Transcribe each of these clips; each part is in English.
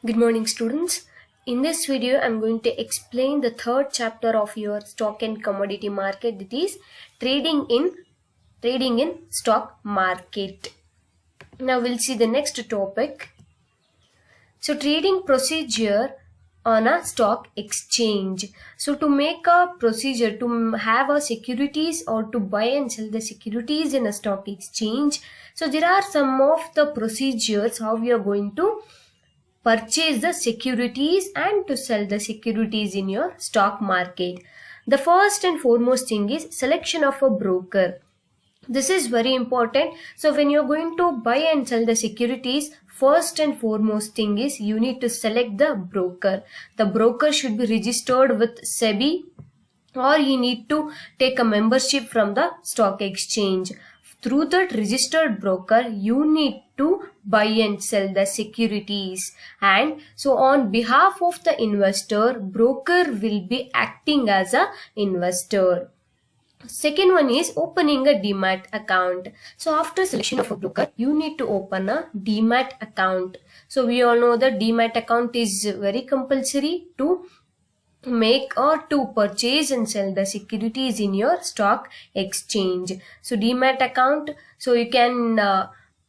Good morning, students. In this video, I'm going to explain the third chapter of your stock and commodity market, that is trading in stock market. Now we'll see the next topic. So trading procedure on a stock exchange. So to make a procedure to have a securities or to buy and sell the securities in a stock exchange, so there are some of the procedures how we are going to purchase the securities and to sell the securities in your stock market. The first and foremost thing is selection of a broker. This is very important. So when you're going to buy and sell the securities, first and foremost thing is you need to select the broker. The broker should be registered with SEBI, or you need to take a membership from the stock exchange. Through that registered broker, you need to buy and sell the securities. And so on behalf of the investor, broker will be acting as a investor. Second one is opening a demat account. So after selection of a broker, you need to open a demat account. So we all know that demat account is very compulsory to make or to purchase and sell the securities in your stock exchange. So demat account, so you can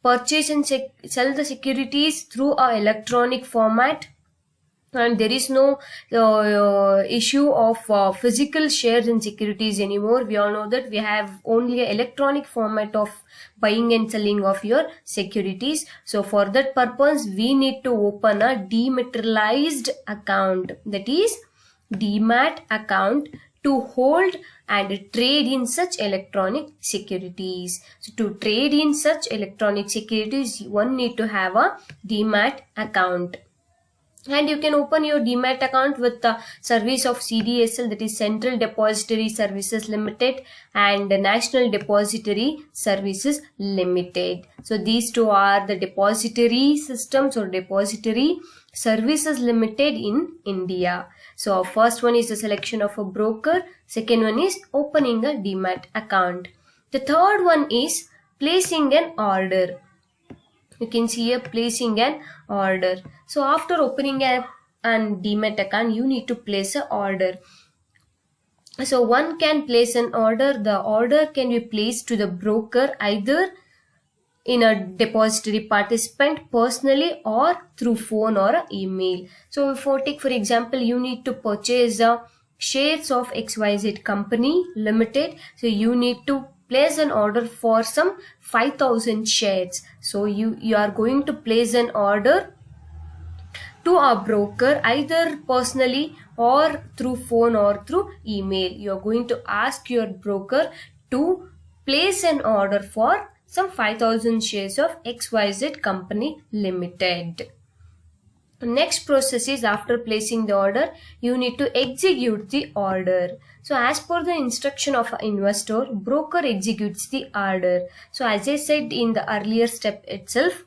purchase and sell the securities through a electronic format, and there is no issue of physical shares in securities anymore. We all know that we have only an electronic format of buying and selling of your securities. So for that purpose, we need to open a dematerialized account, that is demat account, to hold and trade in such electronic securities. So to trade in such electronic securities, one need to have a demat account. And you can open your demat account with the service of CDSL, that is Central Depository Services Limited, and National Depository Services Limited. So these two are the depository systems or depository services limited in India. So first one is the selection of a broker. Second one is opening a demat account. The third one is placing an order. You can see here placing an order. So after opening an demat account, you need to place an order. So one can place an order. The order can be placed to the broker either in a depository participant personally or through phone or email. So take for example, you need to purchase shares of XYZ company limited. So you need to place an order for some 5,000 shares. So you are going to place an order to a broker either personally or through phone or through email. You are going to ask your broker to place an order for some 5,000 shares of XYZ company limited. The next process is after placing the order, you need to execute the order. So as per the instruction of an investor, broker executes the order. So as I said in the earlier step itself,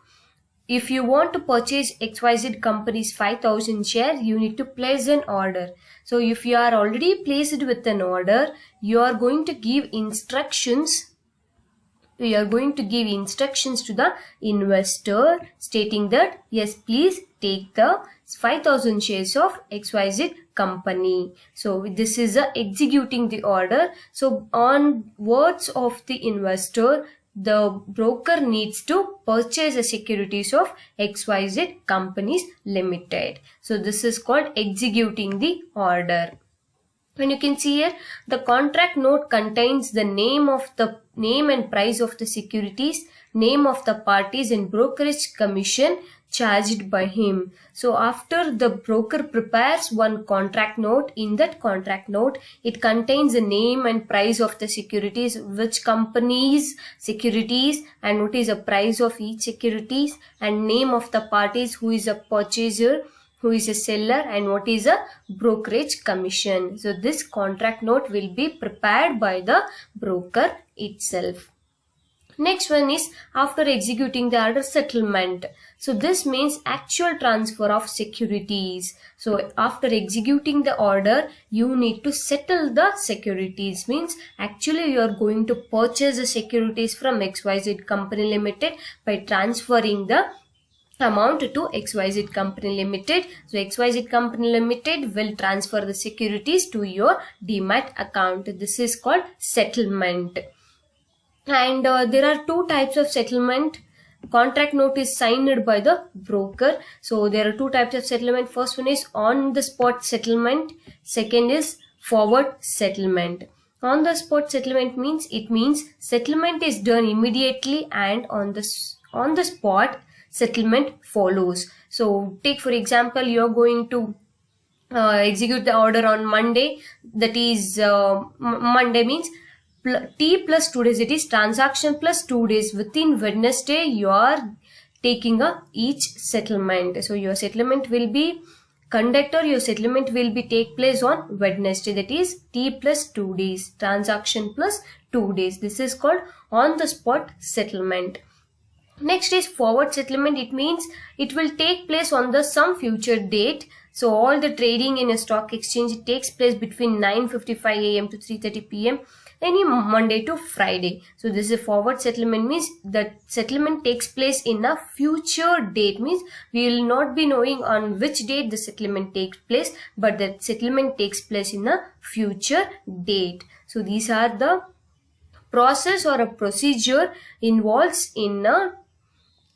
if you want to purchase XYZ company's 5,000 shares, you need to place an order. So if you are already placed with an order, you are going to give instructions. We are going to give instructions to the investor stating that yes, please take the 5,000 shares of XYZ company. So this is executing the order. So on words of the investor, the broker needs to purchase the securities of XYZ companies limited. So this is called executing the order. And you can see here the contract note contains the name and price of the securities, name of the parties, and brokerage commission charged by him. So after the broker prepares one contract note, in that contract note it contains the name and price of the securities, which company's securities, and what is the price of each securities, and name of the parties, who is a purchaser, who is a seller, and what is a brokerage commission. So this contract note will be prepared by the broker itself. Next one is after executing the order, settlement. So this means actual transfer of securities. So after executing the order, you need to settle the securities. Means actually you are going to purchase the securities from XYZ company limited by transferring the amount to XYZ Company Limited. So XYZ Company Limited will transfer the securities to your Demat account. This is called settlement. And there are two types of settlement. Contract note is signed by the broker. So there are two types of settlement. First one is on the spot settlement. Second is forward settlement. On the spot settlement means settlement is done immediately, and on the spot settlement follows. So take for example, you are going to execute the order on Monday. That is Monday means T plus 2 days. It is transaction plus 2 days. Within Wednesday you are taking each settlement. So your settlement will be conductor. Your settlement will be take place on Wednesday. That is T plus 2 days. Transaction plus 2 days. This is called on the spot settlement. Next is forward settlement. It means it will take place on the some future date. So all the trading in a stock exchange takes place between 9:55 a.m. to 3:30 p.m. any Monday to Friday. So this is forward settlement, means the settlement takes place in a future date, means we will not be knowing on which date the settlement takes place, but the settlement takes place in a future date. So these are the process or a procedure involves in a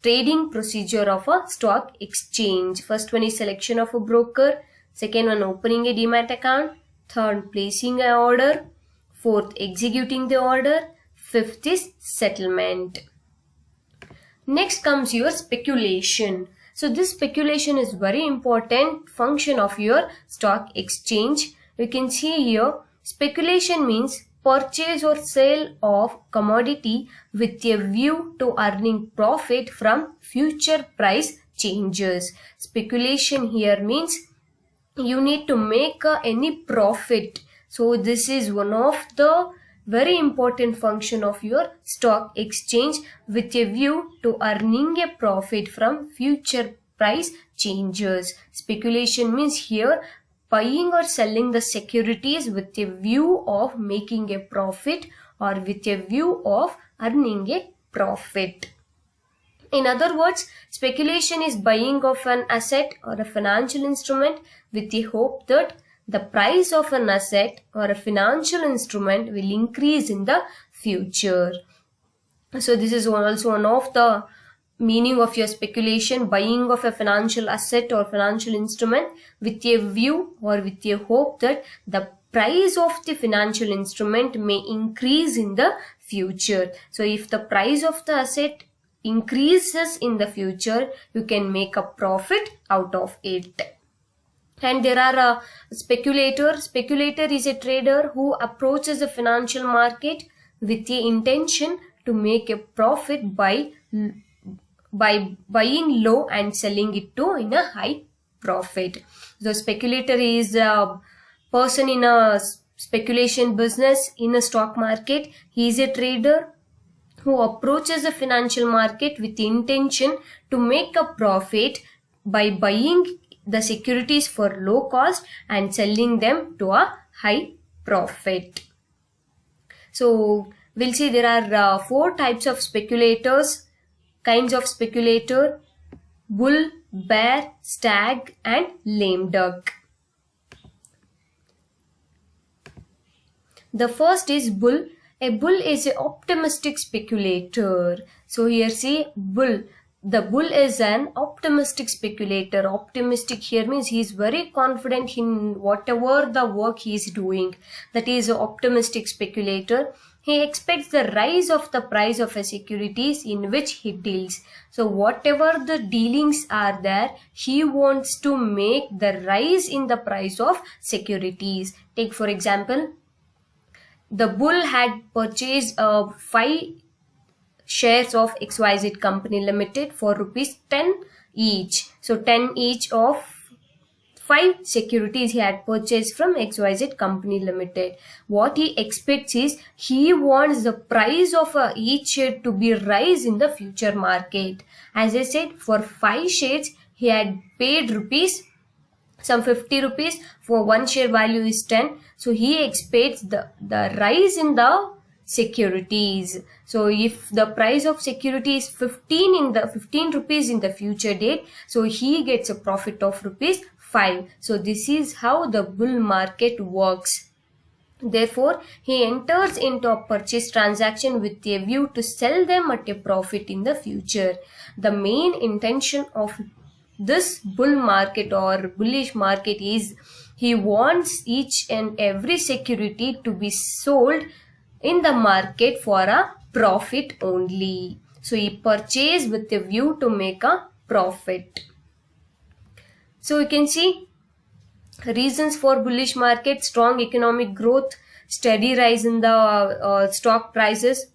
trading procedure of a stock exchange. First one is selection of a broker. Second one, opening a Demat account. Third, placing an order. Fourth, executing the order. Fifth is settlement. Next comes your speculation. So this speculation is very important function of your stock exchange. You can see here, speculation means purchase or sale of commodity with a view to earning profit from future price changes. Speculation here means you need to make any profit. So this is one of the very important function of your stock exchange, with a view to earning a profit from future price changes. Speculation means here buying or selling the securities with a view of making a profit or with a view of earning a profit. In other words, speculation is buying of an asset or a financial instrument with the hope that the price of an asset or a financial instrument will increase in the future. So this is also one of the meaning of your speculation, buying of a financial asset or financial instrument with a view or with a hope that the price of the financial instrument may increase in the future. So if the price of the asset increases in the future, you can make a profit out of it. And there are a speculator. Speculator is a trader who approaches the financial market with the intention to make a profit by buying low and selling it to in a high profit. The speculator is a person in a speculation business in a stock market. He is a trader who approaches the financial market with the intention to make a profit by buying the securities for low cost and selling them to a high profit. So we'll see there are 4 types of speculators, kinds of speculator: bull, bear, stag and lame duck. The first is bull. A bull is an optimistic speculator. So here see bull. The bull is an optimistic speculator. Optimistic here means he is very confident in whatever the work he is doing. That is an optimistic speculator. He expects the rise of the price of a securities in which he deals. So whatever the dealings are there, he wants to make the rise in the price of securities. Take for example, the bull had purchased 5 shares of XYZ Company Limited for rupees 10 each. So 10 each of 5 securities he had purchased from XYZ Company Limited. What he expects is he wants the price of each share to be rise in the future market. As I said, for 5 shares he had paid some 50 rupees. For 1 share value is 10. So he expects the rise in the securities. So if the price of security is 15 rupees in the future date, so he gets a profit of rupees 5. So this is how the bull market works. Therefore, he enters into a purchase transaction with a view to sell them at a profit in the future. The main intention of this bull market or bullish market is he wants each and every security to be sold in the market for a profit only. So he purchased with a view to make a profit. So you can see reasons for bullish market: strong economic growth, steady rise in the stock prices,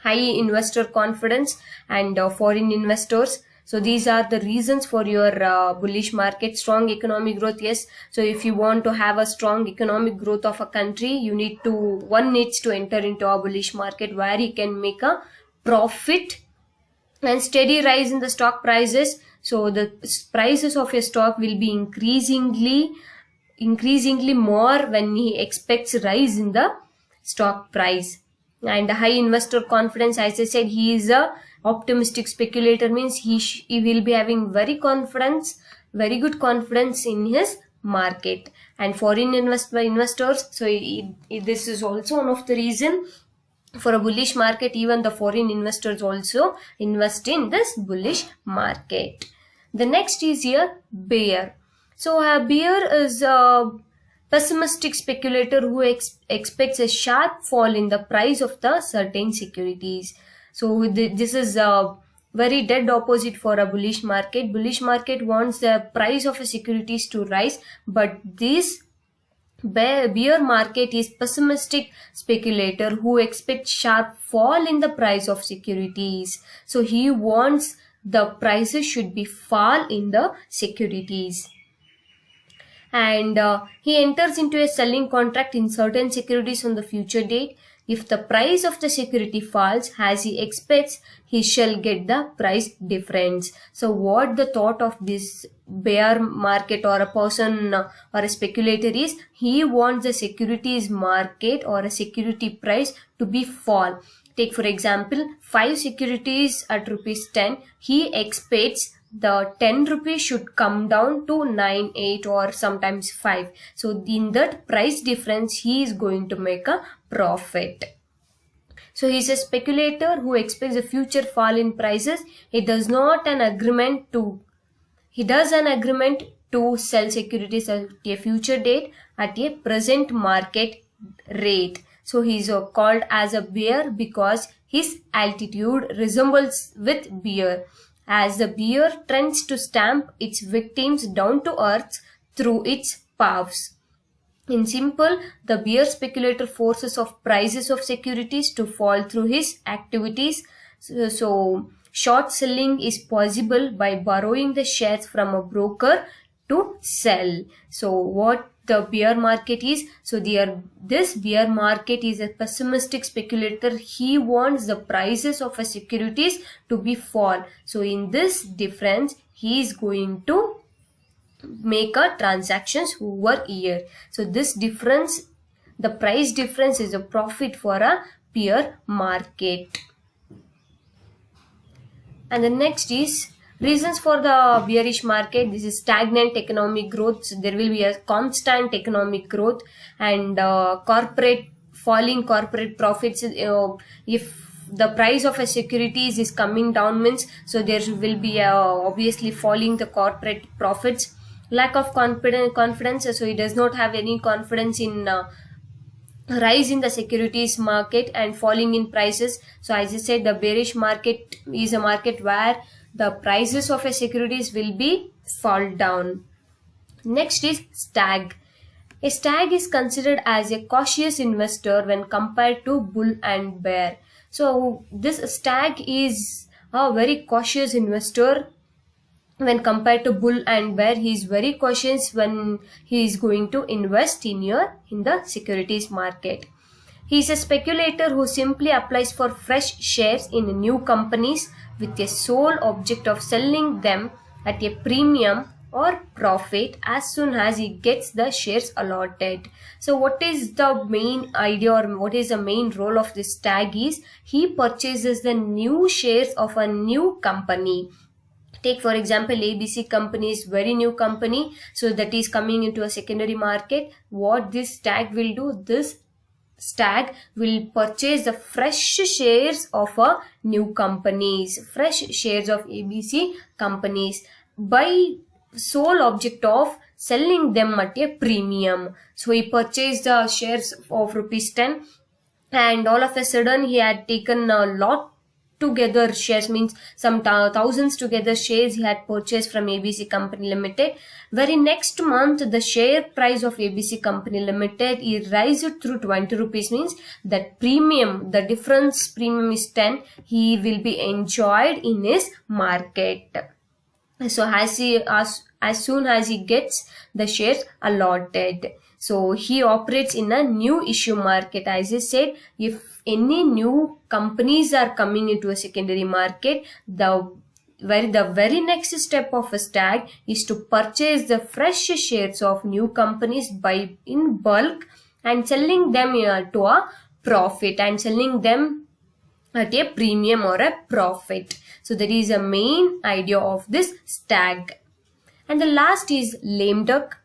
high investor confidence, and foreign investors. So these are the reasons for your bullish market. Strong economic growth, yes. So if you want to have a strong economic growth of a country, one needs to enter into a bullish market where you can make a profit. And steady rise in the stock prices. So the prices of your stock will be increasingly more when he expects rise in the stock price. And high investor confidence, as I said, he is a optimistic speculator, means he will be having very good confidence in his market. And foreign investors, so this is also one of the reason for a bullish market. Even the foreign investors also invest in this bullish market. The next is here bear. So a bear is a pessimistic speculator who expects a sharp fall in the price of the certain securities. So this is a very dead opposite for a bullish market. Bullish market wants the price of a securities to rise, but this bear market is pessimistic speculator who expects sharp fall in the price of securities. So he wants the prices should be fall in the securities. And he enters into a selling contract in certain securities on the future date. If the price of the security falls as he expects, he shall get the price difference. So what the thought of this bear market or a person or a speculator is, he wants the securities market or a security price to be fall. Take for example 5 securities at rupees 10. He expects the 10 rupees should come down to 9, 8 or sometimes 5. So in that price difference he is going to make a profit. So he is a speculator who expects a future fall in prices. He does an agreement to sell securities at a future date at a present market rate. So he is called as a bear because his altitude resembles with bear, as the bear tends to stamp its victims down to earth through its paws. In simple, the bear speculator forces of prices of securities to fall through his activities. So short selling is possible by borrowing the shares from a broker to sell. So what the bear market is? So this bear market is a pessimistic speculator. He wants the prices of a securities to be fall. So in this difference, he is going to make a transactions over year. So this difference, the price difference, is a profit for a bear market. And the next is reasons for the bearish market. This is stagnant economic growth. So there will be a constant economic growth and falling corporate profits. If the price of a securities is coming down, means so there will be obviously falling the corporate profits. Lack of confidence. So he does not have any confidence in rise in the securities market and falling in prices. So as I said, the bearish market is a market where the prices of a securities will be fall down. Next is stag. A stag is considered as a cautious investor when compared to bull and bear. So this stag is a very cautious investor when compared to bull and bear. He is very cautious when he is going to invest in the securities market. He is a speculator who simply applies for fresh shares in new companies with a sole object of selling them at a premium or profit as soon as he gets the shares allotted. So what is the main idea or what is the main role of this stag is he purchases the new shares of a new company. Take for example ABC company is very new company, so that is coming into a secondary market. What this stag will do, this stag will purchase the fresh shares of a new companies, fresh shares of ABC companies by sole object of selling them at a premium. So he purchased the shares of rupees 10, and all of a sudden he had taken a lot together shares, means some thousands together shares he had purchased from ABC Company Limited. Very next month the share price of ABC Company Limited is raised through 20 rupees, means that premium, the difference premium is 10, he will be enjoyed in his market. So as soon as he gets the shares allotted, so he operates in a new issue market. As I said, if any new companies are coming into a secondary market, the very next step of a stag is to purchase the fresh shares of new companies by in bulk and selling them to a profit, and selling them at a premium or a profit. So that is a main idea of this stag. And the last is lame duck.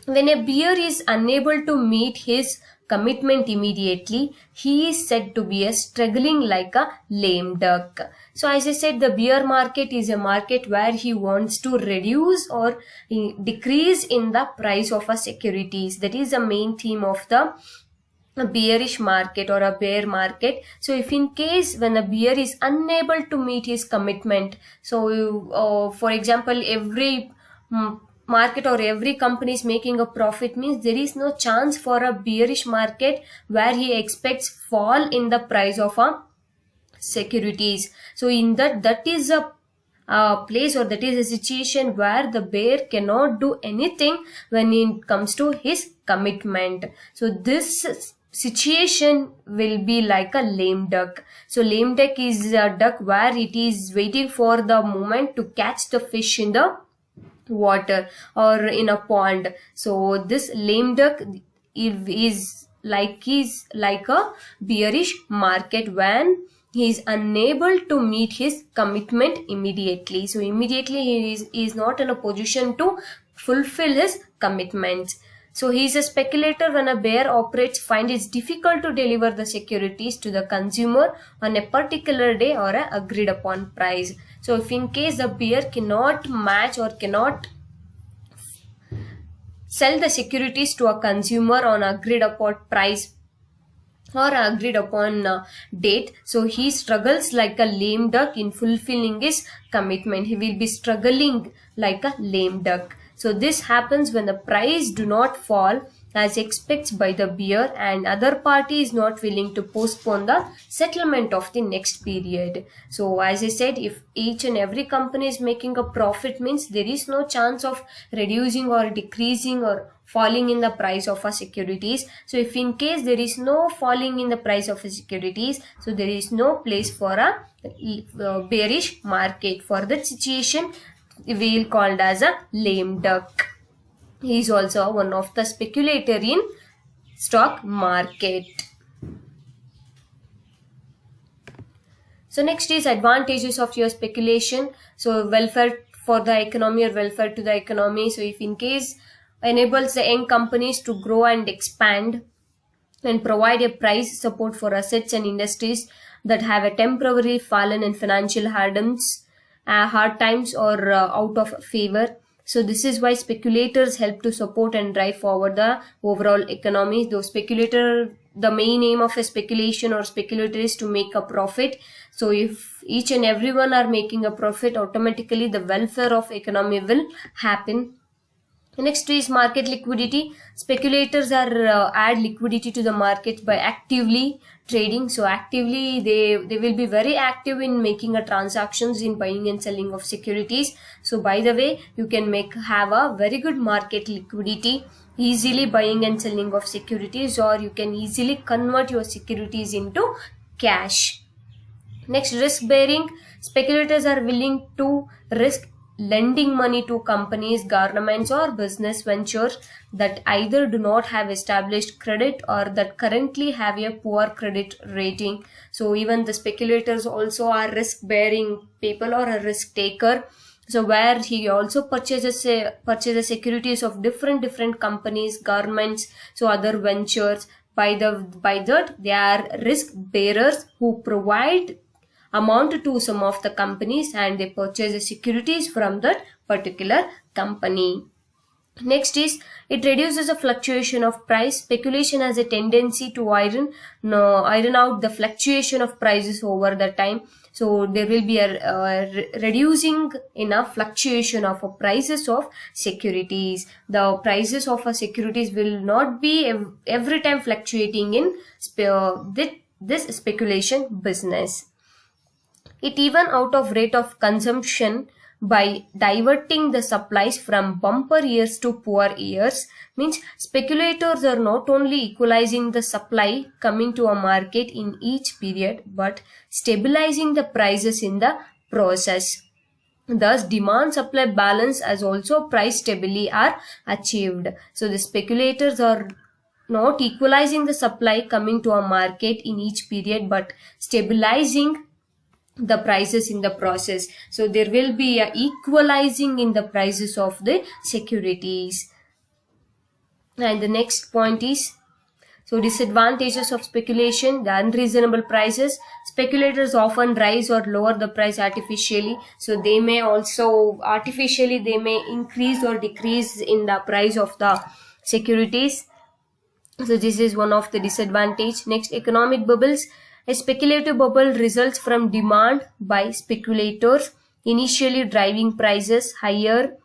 When a bear is unable to meet his commitment immediately, he is said to be struggling like a lame duck. So as I said, the bear market is a market where he wants to reduce or decrease in the price of a securities. That is the main theme of the a bearish market or a bear market. So if in case when a bear is unable to meet his commitment, so for example every market or every company is making a profit, means there is no chance for a bearish market where he expects fall in the price of a securities. So in that is a place, or that is a situation where the bear cannot do anything when it comes to his commitment. So this situation will be like a lame duck. So lame duck is a duck where it is waiting for the moment to catch the fish in the water or in a pond. So this lame duck is like a bearish market when he is unable to meet his commitment immediately. So immediately he is not in a position to fulfill his commitments. So he is a speculator when a bear operates finds it difficult to deliver the securities to the consumer on a particular day or a agreed upon price. So if in case the bear cannot match or cannot sell the securities to a consumer on agreed upon price or agreed upon date, so he struggles like a lame duck in fulfilling his commitment. He will be struggling like a lame duck. So this happens when the price do not fall as expects by the bear and other party is not willing to postpone the settlement of the next period. So as I said, if each and every company is making a profit, means there is no chance of reducing or decreasing or falling in the price of a securities. So if in case there is no falling in the price of a securities, so there is no place for a bearish market. For that situation, we will called as a lame duck. He is also one of the speculator in stock market. So next is advantages of your speculation. So welfare for the economy or welfare to the economy. So if in case enables the young companies to grow and expand and provide a price support for assets and industries that have a temporarily fallen in financial hard times or out of favor. So this is why speculators help to support and drive forward the overall economy. Though the main aim of a speculation or speculator is to make a profit. So if each and everyone are making a profit, automatically the welfare of economy will happen. Next is market liquidity. Speculators are add liquidity to the market by actively trading. So actively they will be very active in making a transactions in buying and selling of securities. So by the way, you can have a very good market liquidity, easily buying and selling of securities, or you can easily convert your securities into cash. Next, risk bearing. Speculators are willing to risk lending money to companies, governments, or business ventures that either do not have established credit or that currently have a poor credit rating. So even the speculators also are risk bearing people or a risk taker. So where he also purchases securities of different companies, governments, so other ventures. By that they are risk bearers who provide amount to some of the companies and they purchase the securities from that particular company. Next is, it reduces the fluctuation of price. Speculation has a tendency to iron out the fluctuation of prices over the time. So there will be a reducing in a fluctuation of prices of securities. The prices of securities will not be every time fluctuating in this speculation business. It even out of rate of consumption by diverting the supplies from bumper years to poor years. Means speculators are not only equalizing the supply coming to a market in each period but stabilizing the prices in the process. Thus, demand supply balance as also price stability are achieved. So the speculators are not equalizing the supply coming to a market in each period but stabilizing the prices in the process. So there will be a equalizing in the prices of the securities. And the next point is, so disadvantages of speculation, the unreasonable prices. Speculators often rise or lower the price artificially. So they may also artificially they may increase or decrease in the price of the securities. So this is one of the disadvantage. Next, economic bubbles. A speculative bubble results from demand by speculators, initially driving prices higher.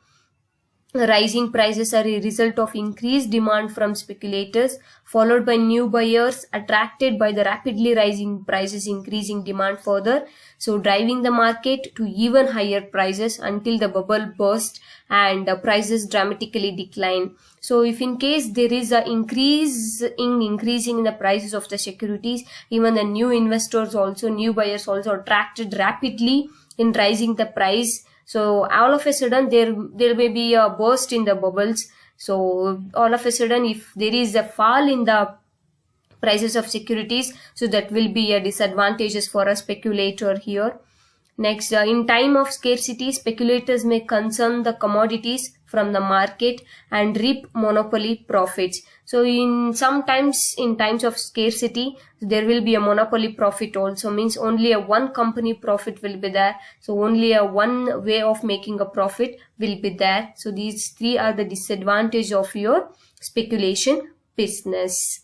Rising prices are a result of increased demand from speculators, followed by new buyers attracted by the rapidly rising prices, increasing demand further, so driving the market to even higher prices until the bubble bursts and prices dramatically decline. So if in case there is a increasing in the prices of the securities, even the new investors also, new buyers also attracted rapidly in rising the price. So all of a sudden there may be a burst in the bubbles. So all of a sudden if there is a fall in the prices of securities, so that will be a disadvantages for a speculator here. Next, in time of scarcity, speculators may consume the commodities from the market and reap monopoly profits. So in times of scarcity, there will be a monopoly profit also, means only a one company profit will be there. So only a one way of making a profit will be there. So these three are the disadvantage of your speculation business.